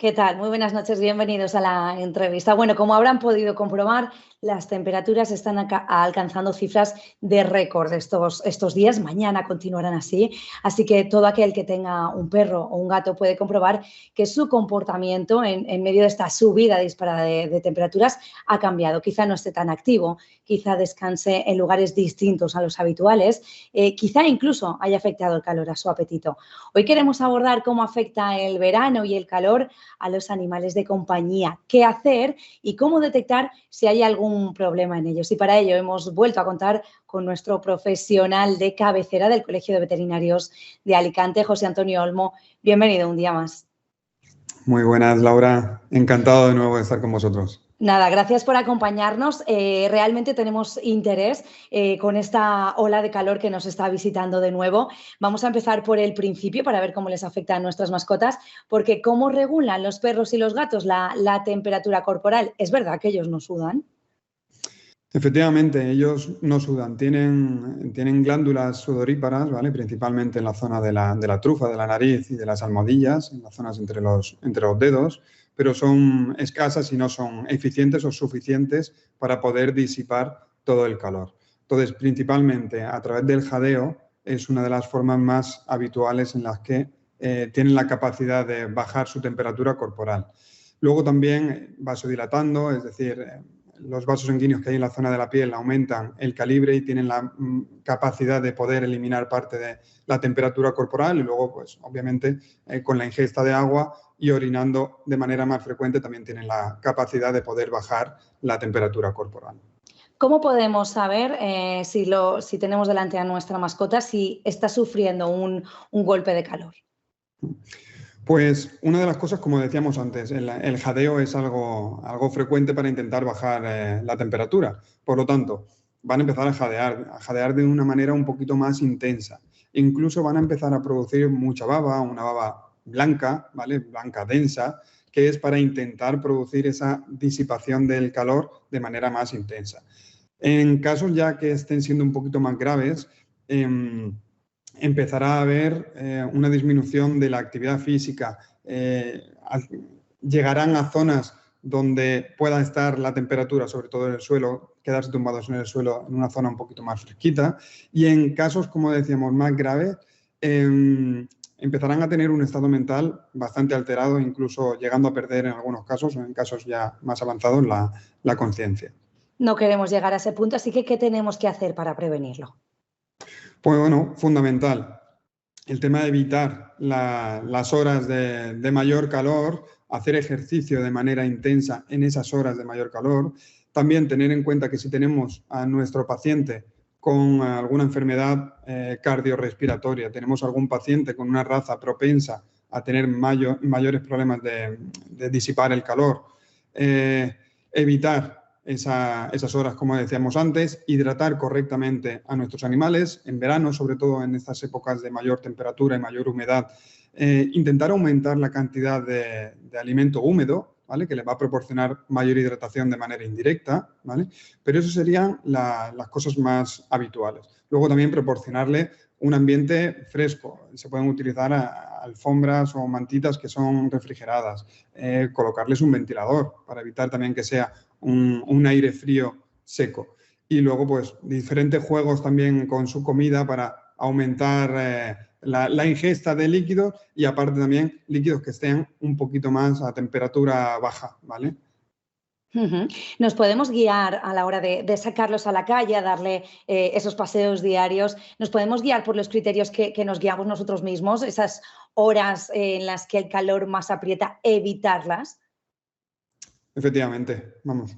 ¿Qué tal? Muy buenas noches, bienvenidos a la entrevista. Bueno, como habrán podido comprobar, las temperaturas están alcanzando cifras de récord estos días. Mañana continuarán así que todo aquel que tenga un perro o un gato puede comprobar que su comportamiento en medio de esta subida disparada de temperaturas ha cambiado. Quizá no esté tan activo, quizá descanse en lugares distintos a los habituales, quizá incluso haya afectado el calor a su apetito. Hoy queremos abordar cómo afecta el verano y el calor a los animales de compañía, qué hacer y cómo detectar si hay algún problema en ellos. Y para ello hemos vuelto a contar con nuestro profesional de cabecera del Colegio de Veterinarios de Alicante, José Antonio Olmo. Bienvenido un día más. Muy buenas, Laura. Encantado de nuevo de estar con vosotros. Nada, gracias por acompañarnos. Realmente tenemos interés con esta ola de calor que nos está visitando de nuevo. Vamos a empezar por el principio para ver cómo les afecta a nuestras mascotas, porque ¿cómo regulan los perros y los gatos la temperatura corporal? ¿Es verdad que ellos no sudan? Efectivamente, ellos no sudan. Tienen glándulas sudoríparas, ¿vale? Principalmente en la zona de la trufa, de la nariz y de las almohadillas, en las zonas entre los dedos, pero son escasas y no son eficientes o suficientes para poder disipar todo el calor. Entonces, principalmente a través del jadeo es una de las formas más habituales en las que tienen la capacidad de bajar su temperatura corporal. Luego también vasodilatando, es decir, los vasos sanguíneos que hay en la zona de la piel aumentan el calibre y tienen la capacidad de poder eliminar parte de la temperatura corporal y luego, pues obviamente, con la ingesta de agua y orinando de manera más frecuente también tienen la capacidad de poder bajar la temperatura corporal. ¿Cómo podemos saber si tenemos delante a nuestra mascota si está sufriendo un golpe de calor? Pues una de las cosas, como decíamos antes, el jadeo es algo frecuente para intentar bajar la temperatura. Por lo tanto, van a empezar a jadear de una manera un poquito más intensa. Incluso van a empezar a producir mucha baba, una baba blanca, ¿vale? Blanca densa, que es para intentar producir esa disipación del calor de manera más intensa. En casos ya que estén siendo un poquito más graves, empezará a haber una disminución de la actividad física. Llegarán a zonas donde pueda estar la temperatura, sobre todo en el suelo, quedarse tumbados en el suelo en una zona un poquito más fresquita. Y en casos, como decíamos, más graves, empezarán a tener un estado mental bastante alterado, incluso llegando a perder en algunos casos, o en casos ya más avanzados, la conciencia. No queremos llegar a ese punto, así que ¿qué tenemos que hacer para prevenirlo? Pues bueno, fundamental. El tema de evitar las horas de mayor calor, hacer ejercicio de manera intensa en esas horas de mayor calor. También tener en cuenta que si tenemos a nuestro paciente con alguna enfermedad cardiorrespiratoria, tenemos algún paciente con una raza propensa a tener mayores problemas de disipar el calor, evitar esas horas, como decíamos antes, hidratar correctamente a nuestros animales, en verano, sobre todo en estas épocas de mayor temperatura y mayor humedad, intentar aumentar la cantidad de alimento húmedo, ¿vale? Que les va a proporcionar mayor hidratación de manera indirecta, ¿vale? Pero eso serían las cosas más habituales. Luego también proporcionarle un ambiente fresco. Se pueden utilizar alfombras o mantitas que son refrigeradas, colocarles un ventilador para evitar también que sea un aire frío seco. Y luego, pues, diferentes juegos también con su comida para aumentar la ingesta de líquidos y aparte también líquidos que estén un poquito más a temperatura baja, ¿vale? Nos podemos guiar a la hora de sacarlos a la calle, a darle esos paseos diarios. Nos podemos guiar por los criterios que nos guiamos nosotros mismos, esas horas en las que el calor más aprieta, evitarlas. Efectivamente, vamos,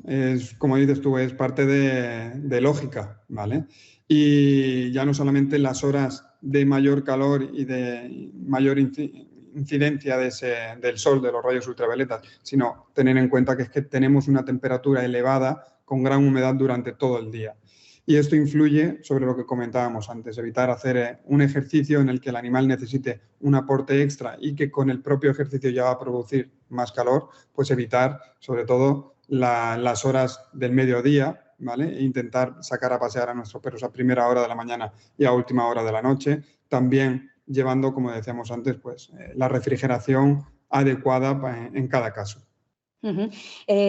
como dices tú, es parte de lógica, ¿vale? Y ya no solamente las horas de mayor calor y de mayor incidencia del sol, de los rayos ultravioletas, sino tener en cuenta que es que tenemos una temperatura elevada con gran humedad durante todo el día. Y esto influye sobre lo que comentábamos antes, evitar hacer un ejercicio en el que el animal necesite un aporte extra y que con el propio ejercicio ya va a producir más calor, pues evitar sobre todo las horas del mediodía, ¿vale? E intentar sacar a pasear a nuestros perros a primera hora de la mañana y a última hora de la noche. También llevando, como decíamos antes, pues la refrigeración adecuada en cada caso.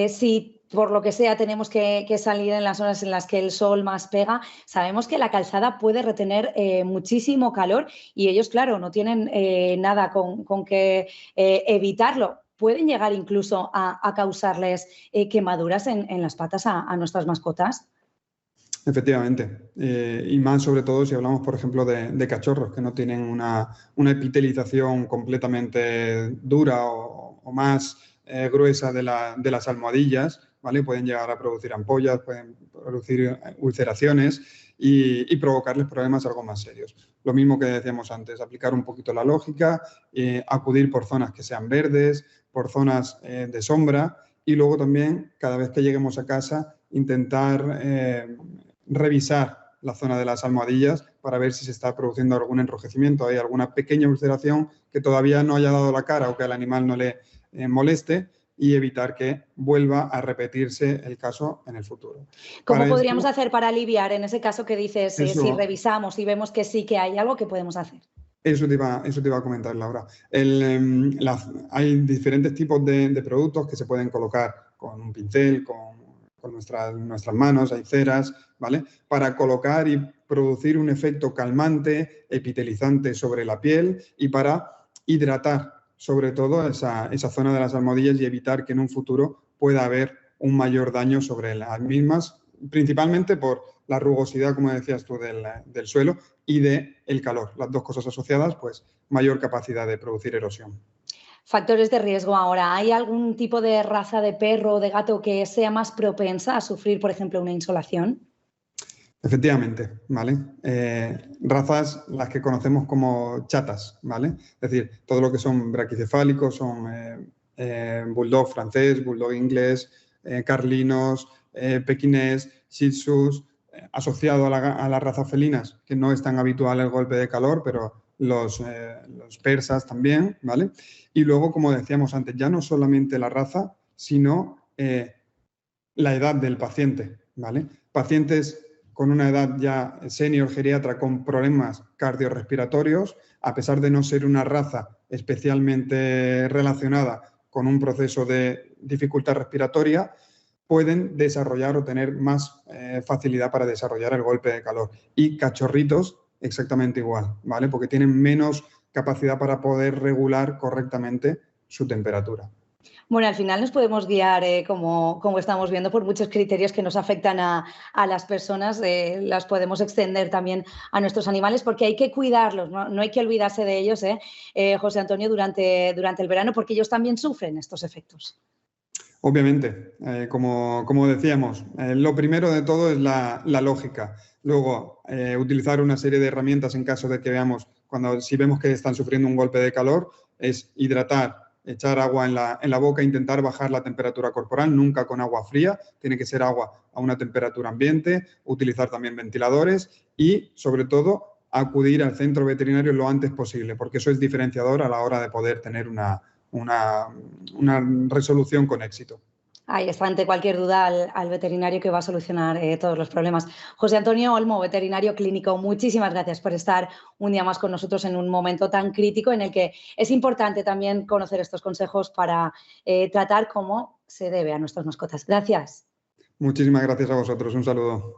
Si por lo que sea tenemos que salir en las horas en las que el sol más pega, sabemos que la calzada puede retener muchísimo calor y ellos, claro, no tienen nada con que evitarlo. ¿Pueden llegar incluso a causarles quemaduras en las patas a nuestras mascotas? Efectivamente, y más sobre todo si hablamos, por ejemplo, de cachorros que no tienen una epitelización completamente dura o más gruesa de las almohadillas, ¿vale? Pueden llegar a producir ampollas, pueden producir ulceraciones y provocarles problemas algo más serios. Lo mismo que decíamos antes, aplicar un poquito la lógica, acudir por zonas que sean verdes, por zonas de sombra y luego también, cada vez que lleguemos a casa, intentar revisar la zona de las almohadillas para ver si se está produciendo algún enrojecimiento, hay alguna pequeña ulceración que todavía no haya dado la cara o que al animal no le moleste y evitar que vuelva a repetirse el caso en el futuro. ¿Cómo podríamos hacer para aliviar en ese caso que dices, si revisamos y vemos que sí que hay algo, ¿qué podemos hacer? Eso te iba a comentar, Laura. Hay diferentes tipos de productos que se pueden colocar con un pincel, con nuestras manos, hay ceras, ¿vale? Para colocar y producir un efecto calmante, epitelizante sobre la piel y para hidratar sobre todo esa zona de las almohadillas y evitar que en un futuro pueda haber un mayor daño sobre las mismas, principalmente por la rugosidad, como decías tú, del suelo y del calor. Las dos cosas asociadas, pues mayor capacidad de producir erosión. Factores de riesgo ahora. ¿Hay algún tipo de raza de perro o de gato que sea más propensa a sufrir, por ejemplo, una insolación? Efectivamente, ¿vale? Razas las que conocemos como chatas, ¿vale? Es decir, todo lo que son braquicefálicos, son bulldog francés, bulldog inglés, carlinos, pequinés, shih tzus, asociado a las razas felinas, que no es tan habitual el golpe de calor, pero los persas también, ¿vale? Y luego, como decíamos antes, ya no solamente la raza, sino la edad del paciente, ¿vale? Pacientes con una edad ya senior geriatra con problemas cardiorrespiratorios, a pesar de no ser una raza especialmente relacionada con un proceso de dificultad respiratoria, pueden desarrollar o tener más facilidad para desarrollar el golpe de calor. Y cachorritos exactamente igual, ¿vale? Porque tienen menos capacidad para poder regular correctamente su temperatura. Bueno, al final nos podemos guiar, como estamos viendo, por muchos criterios que nos afectan a las personas, las podemos extender también a nuestros animales porque hay que cuidarlos, no hay que olvidarse de ellos, José Antonio, durante el verano, porque ellos también sufren estos efectos. Obviamente, como decíamos, lo primero de todo es la lógica. Luego, utilizar una serie de herramientas en caso de que si vemos que están sufriendo un golpe de calor, es hidratar, echar agua en la boca, intentar bajar la temperatura corporal, nunca con agua fría, tiene que ser agua a una temperatura ambiente, utilizar también ventiladores y, sobre todo, acudir al centro veterinario lo antes posible, porque eso es diferenciador a la hora de poder tener una resolución con éxito. Ahí está, ante cualquier duda al veterinario que va a solucionar todos los problemas. José Antonio Olmo, veterinario clínico, muchísimas gracias por estar un día más con nosotros en un momento tan crítico en el que es importante también conocer estos consejos para tratar como se debe a nuestras mascotas. Gracias. Muchísimas gracias a vosotros. Un saludo.